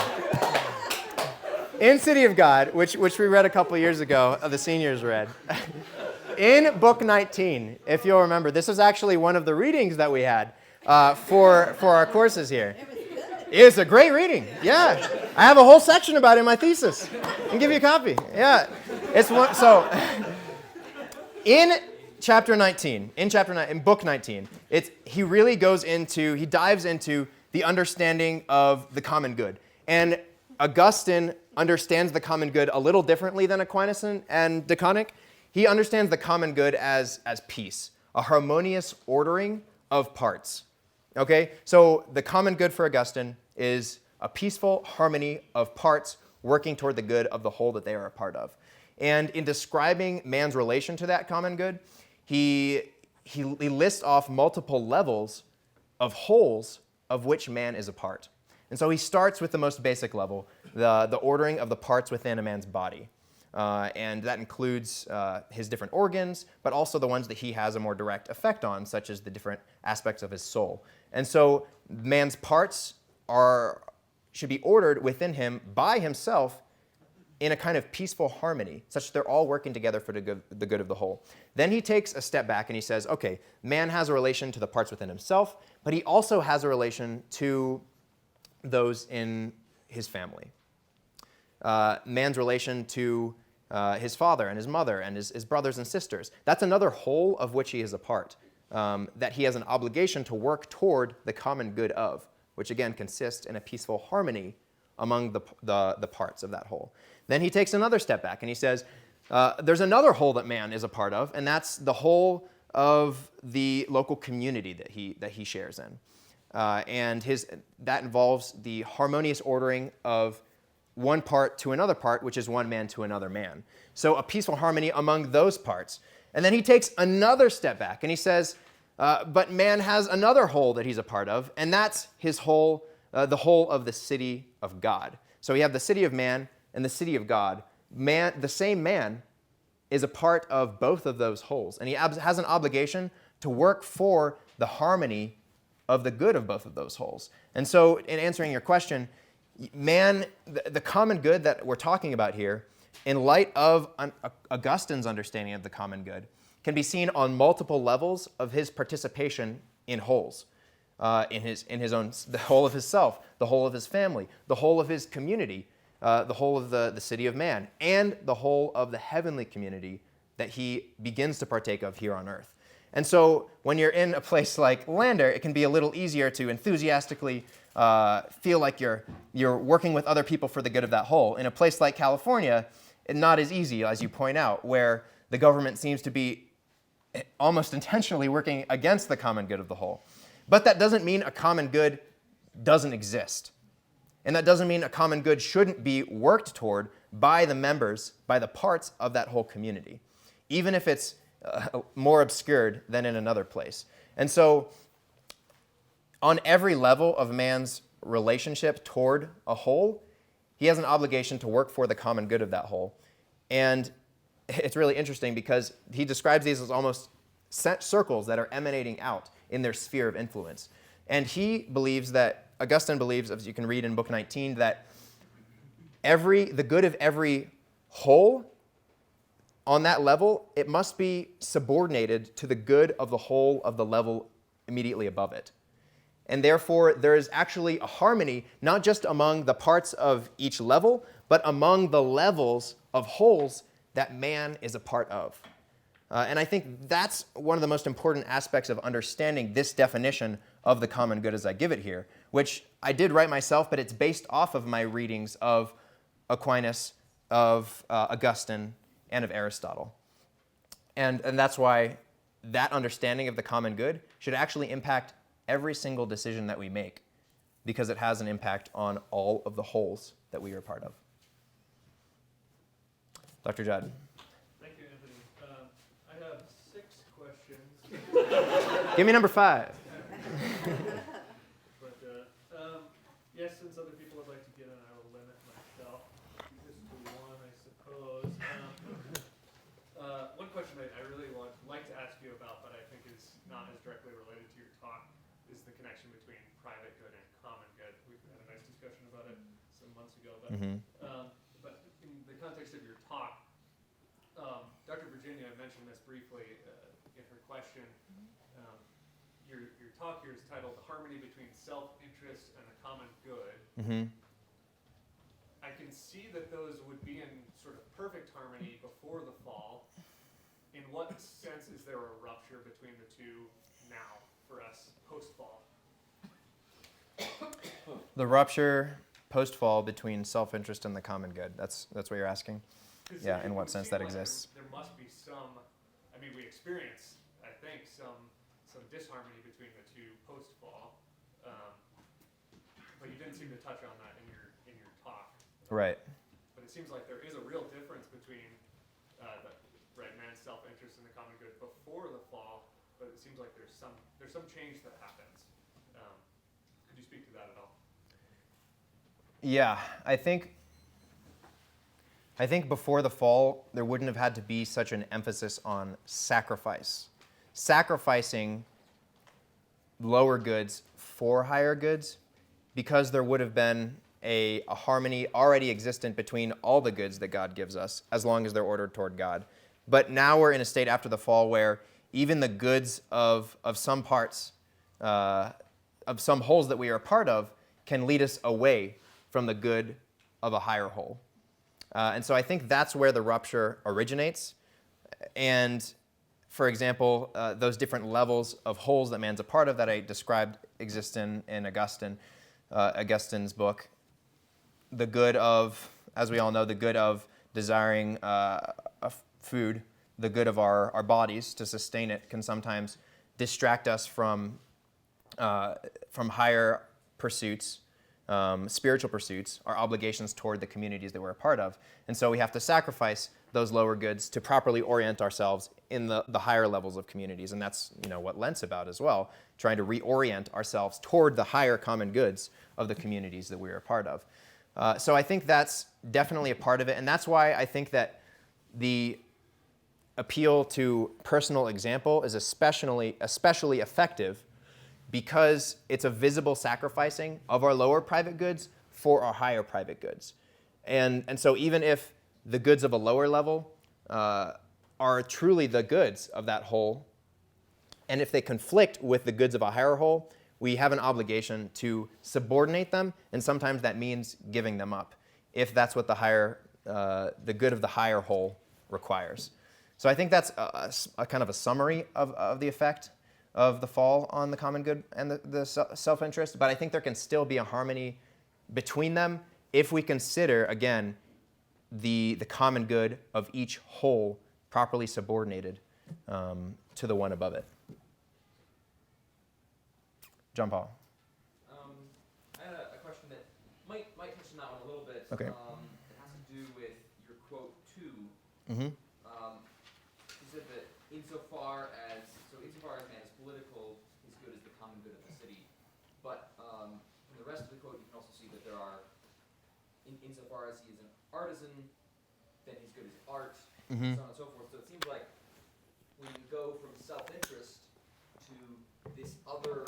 In City of God, which we read a couple years ago, the seniors read, in book 19, if you'll remember, this was actually one of the readings that we had for our courses here. It's a great reading. Yeah, I have a whole section about it in my thesis. I can give you a copy. Yeah, so in chapter 19, in book 19, he really he dives into the understanding of the common good. And Augustine understands the common good a little differently than Aquinas and De Koninck. He understands the common good as peace, a harmonious ordering of parts. Okay? So the common good for Augustine is a peaceful harmony of parts working toward the good of the whole that they are a part of. And in describing man's relation to that common good, he lists off multiple levels of wholes of which man is a part. And so he starts with the most basic level, the ordering of the parts within a man's body. And that includes his different organs, but also the ones that he has a more direct effect on, such as the different aspects of his soul. And so man's parts should be ordered within him by himself in a kind of peaceful harmony, such that they're all working together for the good of the whole. Then he takes a step back and he says, okay, man has a relation to the parts within himself, but he also has a relation to those in his family. Man's relation to his father and his mother and his brothers and sisters. That's another whole of which he is a part, that he has an obligation to work toward the common good of, which again consists in a peaceful harmony among the parts of that whole. Then he takes another step back and he says, there's another whole that man is a part of, and that's the whole of the local community that he shares in. And that involves the harmonious ordering of one part to another part, which is one man to another man. So a peaceful harmony among those parts. And then he takes another step back and he says, but man has another whole that he's a part of, and that's his whole, the whole of the city of God. So we have the city of man and the city of God. The same man is a part of both of those wholes, and he has an obligation to work for the harmony of the good of both of those wholes. And so in answering your question, man, the common good that we're talking about here, in light of Augustine's understanding of the common good, can be seen on multiple levels of his participation in wholes, in his own, the whole of his self, the whole of his family, the whole of his community, the whole of the city of man, and the whole of the heavenly community that he begins to partake of here on earth. And so when you're in a place like Lander, it can be a little easier to enthusiastically feel like you're working with other people for the good of that whole. In a place like California, it's not as easy, as you point out, where the government seems to be almost intentionally working against the common good of the whole. But that doesn't mean a common good doesn't exist. And that doesn't mean a common good shouldn't be worked toward by the members, by the parts of that whole community, even if it's more obscured than in another place. And so on every level of man's relationship toward a whole, he has an obligation to work for the common good of that whole. And it's really interesting because he describes these as almost circles that are emanating out in their sphere of influence. And he believes that Augustine believes, as you can read in Book 19, that the good of every whole, on that level, it must be subordinated to the good of the whole of the level immediately above it. And therefore, there is actually a harmony, not just among the parts of each level, but among the levels of wholes that man is a part of. And I think that's one of the most important aspects of understanding this definition of the common good as I give it here, which I did write myself, but it's based off of my readings of Aquinas, of Augustine, and of Aristotle. And that's why that understanding of the common good should actually impact every single decision that we make, because it has an impact on all of the wholes that we are a part of. Dr. Judd. Thank you, Anthony. I have 6 questions. Give me number 5. But yes, since other people would like to get in, I will limit myself just to one, I suppose. One question I really like to ask you about, but I think is not as directly related to your talk, is the connection between private good and common good. We had a nice discussion about it some months ago, but but in the context of your talk, Dr. Virginia mentioned this briefly in her question. Your talk here is titled "The Harmony Between Self-Interest and the Common Good." I can see that those would be in sort of perfect harmony before the fall. In what sense is there a rupture between the two now for us post-fall? The rupture post-fall between self-interest and the common good. That's what you're asking? Yeah, in what sense that exists? There must be some, we experience, I think, some disharmony between the two post-fall, but you didn't seem to touch on that in your talk. Right. But it seems like there is a real difference between man's self-interest and the common good before the fall, but it seems like there's some change that happens. Could you speak to that at all? Yeah, I think before the fall, there wouldn't have had to be such an emphasis on sacrifice. Sacrificing lower goods for higher goods, because there would have been a harmony already existent between all the goods that God gives us, as long as they're ordered toward God. But now we're in a state after the fall where even the goods of some parts, of some wholes that we are a part of, can lead us away from the good of a higher whole. And so I think that's where the rupture originates. And for example, those different levels of wholes that man's a part of that I described exist in Augustine's book. The good of, as we all know, the good of desiring food, the good of our bodies to sustain it, can sometimes distract us from higher pursuits, spiritual pursuits, our obligations toward the communities that we're a part of. And so we have to sacrifice those lower goods to properly orient ourselves in the higher levels of communities. And that's what Lent's about as well, trying to reorient ourselves toward the higher common goods of the communities that we're a part of. So I think that's definitely a part of it. And that's why I think that the appeal to personal example is especially effective, because it's a visible sacrificing of our lower private goods for our higher private goods. And so even if the goods of a lower level are truly the goods of that whole, and if they conflict with the goods of a higher whole, we have an obligation to subordinate them, and sometimes that means giving them up, if that's what the good of the higher whole requires. So I think that's a kind of a summary of the effect of the fall on the common good and the self-interest, but I think there can still be a harmony between them if we consider, again, the common good of each whole properly subordinated to the one above it. John Paul. I had a question that might touch on that one a little bit. Okay. It has to do with your quote 2. Mm-hmm. You said that insofar as man is political, his good is the common good of the city. But from the rest of the quote, you can also see that there are, insofar as he is an artisan, then his good is art, Mm-hmm. so on and so forth. So it seems like when you go from self-interest to this other,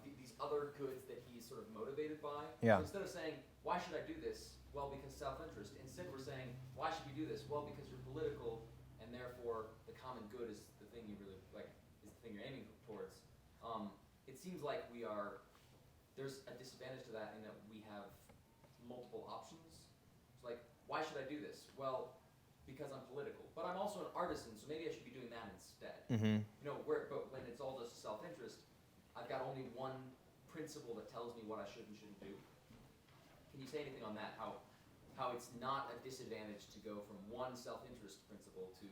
these other goods that he's sort of motivated by. Yeah. So instead of saying, why should I do this? Well, because self-interest. Instead, we're saying, why should we do this? Well, because you're political, and therefore the common good is the thing you really like, is the thing you're aiming towards. It seems like there's a disadvantage to that in that we have multiple options. It's like, why should I do this? Well, because I'm political, but I'm also an artisan, so maybe I should be doing that instead. Mm-hmm. But when it's all just self-interest, I've got only one principle that tells me what I should and shouldn't do. Can you say anything on that? How it's not a disadvantage to go from one self-interest principle to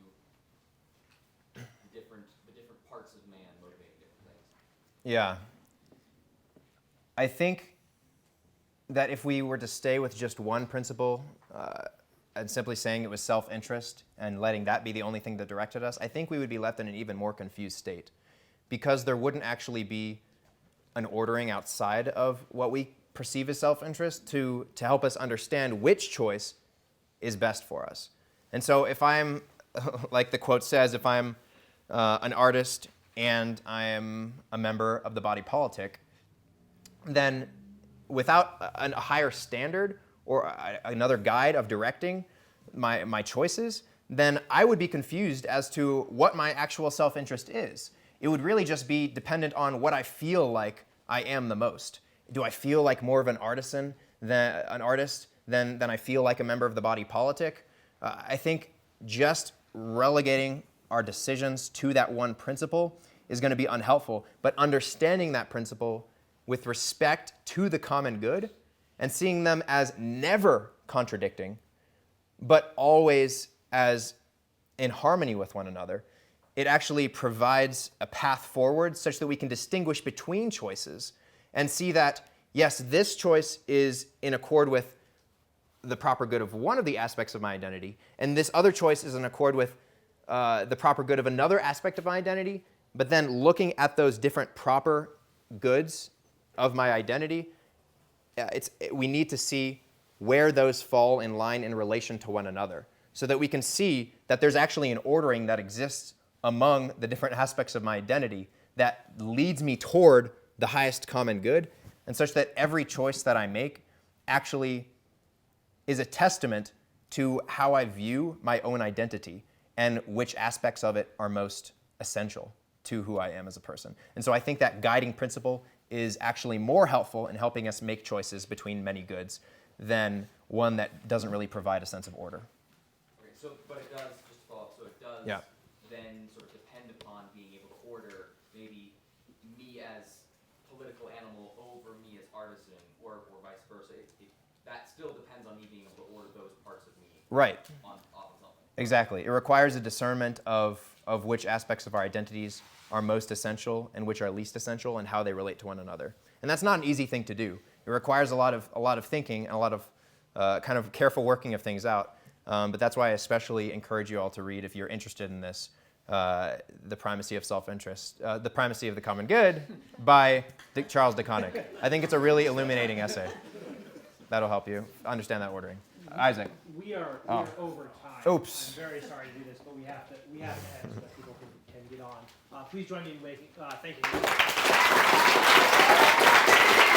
the different parts of man motivating different things? Yeah. I think that if we were to stay with just one principle and simply saying it was self-interest and letting that be the only thing that directed us, I think we would be left in an even more confused state, because there wouldn't actually be an ordering outside of what we perceive as self-interest to help us understand which choice is best for us. And so if I'm, like the quote says, if I'm an artist and I'm a member of the body politic, then without a higher standard or another guide of directing my choices, then I would be confused as to what my actual self-interest is. It would really just be dependent on what I feel like I am the most. Do I feel like more of an artist than I feel like a member of the body politic? I think just relegating our decisions to that one principle is going to be unhelpful, but understanding that principle with respect to the common good and seeing them as never contradicting, but always as in harmony with one another, it actually provides a path forward such that we can distinguish between choices and see that, yes, this choice is in accord with the proper good of one of the aspects of my identity, and this other choice is in accord with the proper good of another aspect of my identity, but then looking at those different proper goods of my identity, we need to see where those fall in line in relation to one another so that we can see that there's actually an ordering that exists among the different aspects of my identity that leads me toward the highest common good, and such that every choice that I make actually is a testament to how I view my own identity and which aspects of it are most essential to who I am as a person. And so I think that guiding principle is actually more helpful in helping us make choices between many goods than one that doesn't really provide a sense of order. Okay, so, but it does, just to follow up, so it does then sort of depend upon being able to order maybe me as political animal over me as artisan, or vice versa. That still depends on me being able to order those parts of me off of something. Exactly. It requires a discernment of which aspects of our identities are most essential and which are least essential and how they relate to one another. And that's not an easy thing to do. It requires a lot of thinking and a lot of kind of careful working of things out. But that's why I especially encourage you all to read, if you're interested in this, The Primacy of Self-Interest, The Primacy of the Common Good by Charles De Koninck. I think it's a really illuminating essay. That'll help you understand that ordering. Isaac. We are over time. Oops. I'm very sorry to do this, but we have to end so that people can get on. Please join me in making thank you.